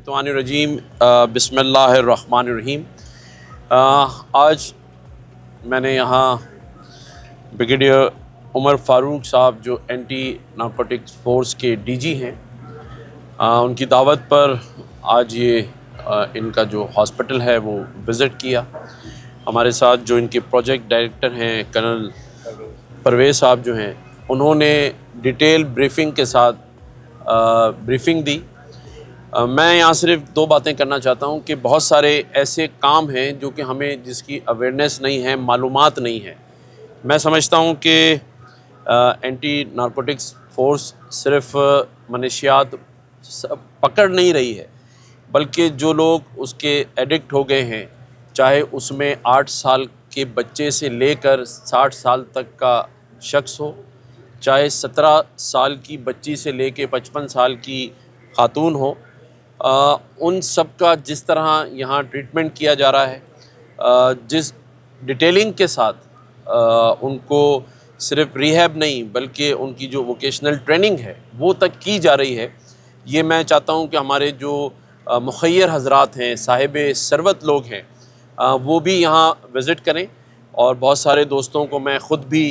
मिनश्शैतानिर्रजीम बिस्मिल्लाहिर्रहमानिर्रहीम। आज मैंने यहाँ ब्रिगेडियर उमर फ़ारूक साहब जो एंटी नारकोटिक्स फोर्स के डीजी हैं, उनकी दावत पर आज ये इनका जो हॉस्पिटल है वो विज़िट किया। हमारे साथ जो इनके प्रोजेक्ट डायरेक्टर हैं कर्नल परवेज़ साहब जो हैं, उन्होंने डिटेल ब्रीफिंग के साथ ब्रीफिंग दी। मैं यहाँ सिर्फ दो बातें करना चाहता हूँ कि बहुत सारे ऐसे काम हैं जो कि हमें जिसकी अवेयरनेस नहीं है, मालूमात नहीं है। मैं समझता हूँ कि एंटी नारकोटिक्स फोर्स सिर्फ मनशियात पकड़ नहीं रही है, बल्कि जो लोग उसके एडिक्ट हो गए हैं, चाहे उसमें 8 साल के बच्चे से लेकर 60 साल तक का शख्स हो, चाहे 17 साल की बच्ची से लेकर 55 साल की खातून हो, उन सब का जिस तरह यहाँ ट्रीटमेंट किया जा रहा है, जिस डिटेलिंग के साथ उनको सिर्फ रिहैब नहीं बल्कि उनकी जो वोकेशनल ट्रेनिंग है वो तक की जा रही है, ये मैं चाहता हूँ कि हमारे जो मुखय्यर हज़रात हैं, साहिब सरवत लोग हैं, वो भी यहाँ विज़िट करें। और बहुत सारे दोस्तों को मैं ख़ुद भी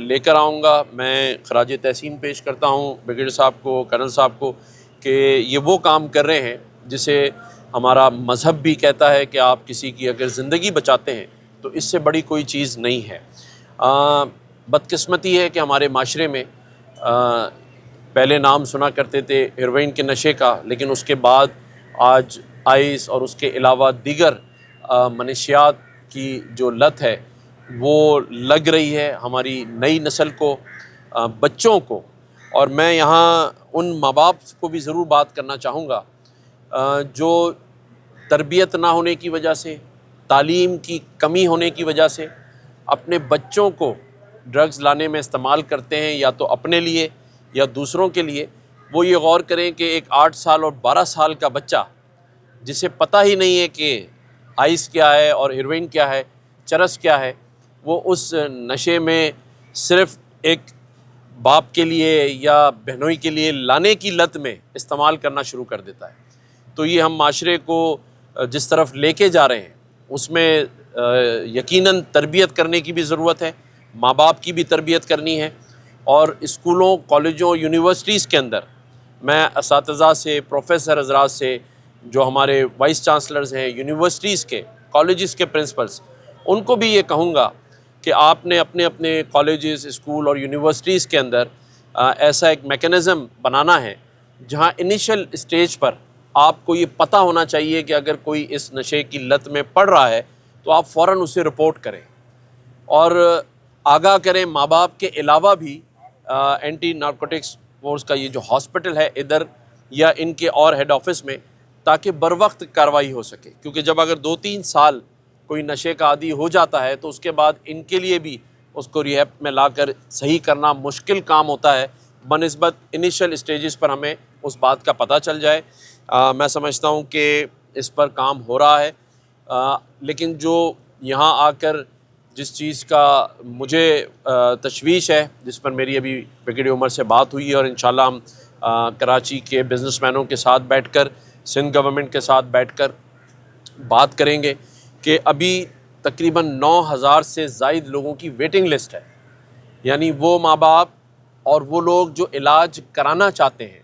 लेकर आऊँगा। मैं ख़राज तहसीन पेश करता हूँ ब्रिगेडियर साहब को, कर्नल साहब को, कि ये वो काम कर रहे हैं जिसे हमारा मज़हब भी कहता है कि आप किसी की अगर ज़िंदगी बचाते हैं तो इससे बड़ी कोई चीज़ नहीं है। बदकिस्मती है कि हमारे माशरे में पहले नाम सुना करते थे हेरोइन के नशे का, लेकिन उसके बाद आज आइस और उसके अलावा दीगर मनशियात की जो लत है वो लग रही है हमारी नई नस्ल को, बच्चों को। और मैं यहाँ उन माँ बाप को भी ज़रूर बात करना चाहूँगा जो तरबियत ना होने की वजह से, तालीम की कमी होने की वजह से अपने बच्चों को ड्रग्स लाने में इस्तेमाल करते हैं, या तो अपने लिए या दूसरों के लिए। वो ये गौर करें कि एक 8 साल और 12 साल का बच्चा जिसे पता ही नहीं है कि आइस क्या है और हेरोइन क्या है, चरस क्या है, वो उस नशे में सिर्फ़ एक बाप के लिए या बहनोई के लिए लाने की लत में इस्तेमाल करना शुरू कर देता है। तो ये हम माशरे को जिस तरफ लेके जा रहे हैं उसमें यकीनन तरबियत करने की भी ज़रूरत है, माँ बाप की भी तरबियत करनी है। और स्कूलों, कॉलेजों, यूनिवर्सिटीज़ के अंदर मैं असातिज़ा से, प्रोफेसर हज़रात से, जो हमारे वाइस चांसलर्स हैं यूनिवर्सिटीज़ के, कॉलेजेस के प्रिंसिपल्स, उनको भी ये कहूँगा कि आपने अपने अपने कॉलेजेस, स्कूल और यूनिवर्सिटीज़ के अंदर ऐसा एक मेकनिज़म बनाना है जहाँ इनिशियल स्टेज पर आपको ये पता होना चाहिए कि अगर कोई इस नशे की लत में पड़ रहा है तो आप फ़ौरन उसे रिपोर्ट करें और आगाह करें माँ बाप के अलावा भी। एंटी नारकोटिक्स फोर्स का ये जो हॉस्पिटल है इधर या इनके और हेड ऑफिस में, ताकि बर वक्त कार्रवाई हो सके, क्योंकि जब अगर 2-3 साल कोई नशे का आदी हो जाता है तो उसके बाद इनके लिए भी उसको रिहैब में लाकर सही करना मुश्किल काम होता है, बनिस्बत इनिशियल स्टेजेस पर हमें उस बात का पता चल जाए। मैं समझता हूँ कि इस पर काम हो रहा है, लेकिन जो यहाँ आकर जिस चीज़ का मुझे तशवीश है, जिस पर मेरी अभी ब्रिगेडियर उमर से बात हुई है, और इंशाल्लाह हम कराची के बिज़नेसमैनों के साथ बैठकर, सिंध गवर्नमेंट के साथ बैठकर बात करेंगे कि अभी तकरीबन 9,000 से ज़ायद लोगों की वेटिंग लिस्ट है। यानी वो माँ बाप और वो लोग जो इलाज कराना चाहते हैं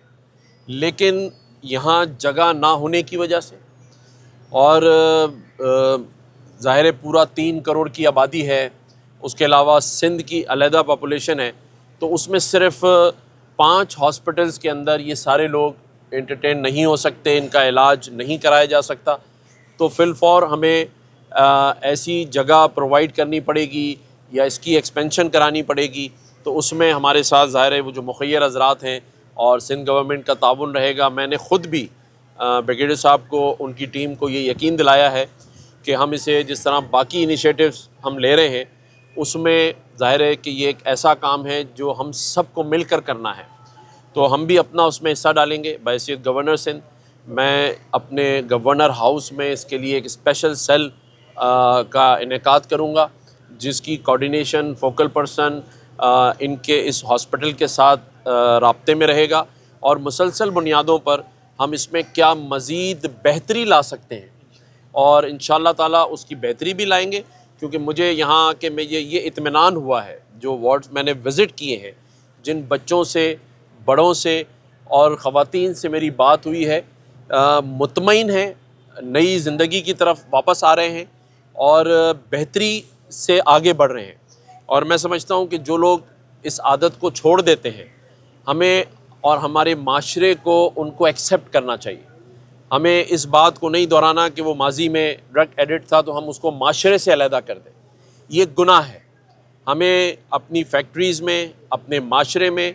लेकिन यहाँ जगह ना होने की वजह से, और ज़ाहिर है पूरा 3 करोड़ की आबादी है, उसके अलावा सिंध की अलहदा पॉपुलेशन है, तो उसमें सिर्फ 5 हॉस्पिटल्स के अंदर ये सारे लोग एंटरटेन नहीं हो सकते, इनका इलाज नहीं कराया जा सकता। तो फिलफौर हमें ऐसी जगह प्रोवाइड करनी पड़ेगी या इसकी एक्सपेंशन करानी पड़ेगी। तो उसमें हमारे साथ ज़ाहिर है वो जो मुखय्यर हज़रात हैं और सिंध गवर्नमेंट का ताउन रहेगा। मैंने ख़ुद भी ब्रिगेडियर साहब को, उनकी टीम को ये यकीन दिलाया है कि हम इसे जिस तरह बाकी इनिशिएटिव्स हम ले रहे हैं उसमें ज़ाहिर है कि ये एक ऐसा काम है जो हम सबको मिलकर करना है, तो हम भी अपना उसमें हिस्सा डालेंगे। बहैसियत गवर्नर सिंध मैं अपने गवर्नर हाउस में इसके लिए एक स्पेशल सेल का इनेकाद करूँगा, जिसकी कोऑर्डिनेशन फोकल पर्सन इनके इस हॉस्पिटल के साथ राब्ते में रहेगा और मुसलसल बुनियादों पर ہم اس میں کیا مزید بہتری لا سکتے ہیں، اور انشاءاللہ تعالیٰ اس کی بہتری بھی لائیں گے، کیونکہ مجھے یہاں کہ میں یہ اطمینان ہوا ہے جو وارڈز میں نے وزٹ کیے ہیں، جن بچوں سے، بڑوں سے اور خواتین سے میری بات ہوئی ہے، مطمئن ہیں، نئی زندگی کی طرف واپس آ رہے ہیں اور بہتری سے آگے بڑھ رہے ہیں۔ اور میں سمجھتا ہوں کہ جو لوگ اس عادت کو چھوڑ دیتے ہیں، ہمیں اور ہمارے معاشرے کو ان کو ایکسیپٹ کرنا چاہیے۔ ہمیں اس بات کو نہیں دہرانا کہ وہ ماضی میں ڈرگ ایڈکٹ تھا تو ہم اس کو معاشرے سے علیحدہ کر دیں، یہ گناہ ہے۔ ہمیں اپنی فیکٹریز میں، اپنے معاشرے میں،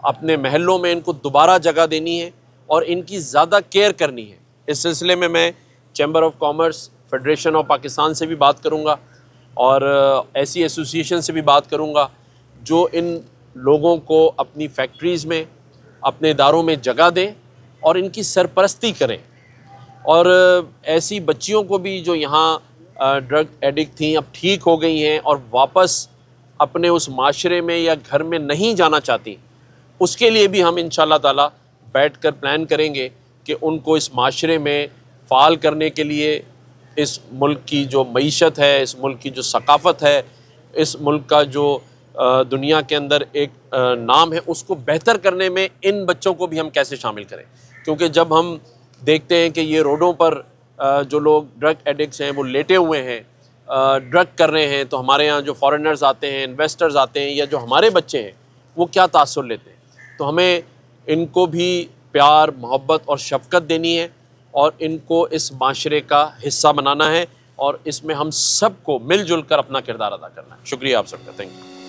اپنے محلوں میں ان کو دوبارہ جگہ دینی ہے اور ان کی زیادہ کیئر کرنی ہے۔ اس سلسلے میں chamber of commerce, federation of Pakistan سے بھی بات کروں گا اور ایسی ایسوسیشن سے بھی بات کروں گا جو ان لوگوں کو اپنی فیکٹریز میں، اپنے اداروں میں جگہ دیں اور ان کی سرپرستی کریں، اور ایسی بچیوں کو بھی جو یہاں ڈرگ ایڈکٹ تھیں اب ٹھیک ہو گئی ہیں اور واپس اپنے اس معاشرے میں یا گھر میں نہیں جانا چاہتی، اس کے لیے بھی ہم انشاءاللہ تعالیٰ بیٹھ کر پلان کریں گے کہ ان کو اس معاشرے میں فعال کرنے کے لیے، اس ملک کی جو معیشت ہے، اس ملک کی جو ثقافت ہے، اس ملک کا جو دنیا کے اندر ایک نام ہے، اس کو بہتر کرنے میں ان بچوں کو بھی ہم کیسے شامل کریں۔ کیونکہ جب ہم دیکھتے ہیں کہ یہ روڈوں پر جو لوگ ڈرگ ایڈکٹس ہیں وہ لیٹے ہوئے ہیں، ڈرگ کر رہے ہیں، تو ہمارے یہاں جو فارنرز آتے ہیں، انویسٹرز آتے ہیں، یا جو ہمارے بچے ہیں وہ کیا تاثر لیتے ہیں۔ تو ہمیں ان کو بھی پیار، محبت اور شفقت دینی ہے اور ان کو اس معاشرے کا حصہ بنانا ہے، اور اس میں ہم سب کو مل جل کر اپنا کردار ادا کرنا ہے۔ شکریہ آپ سب کا، تھینک یو۔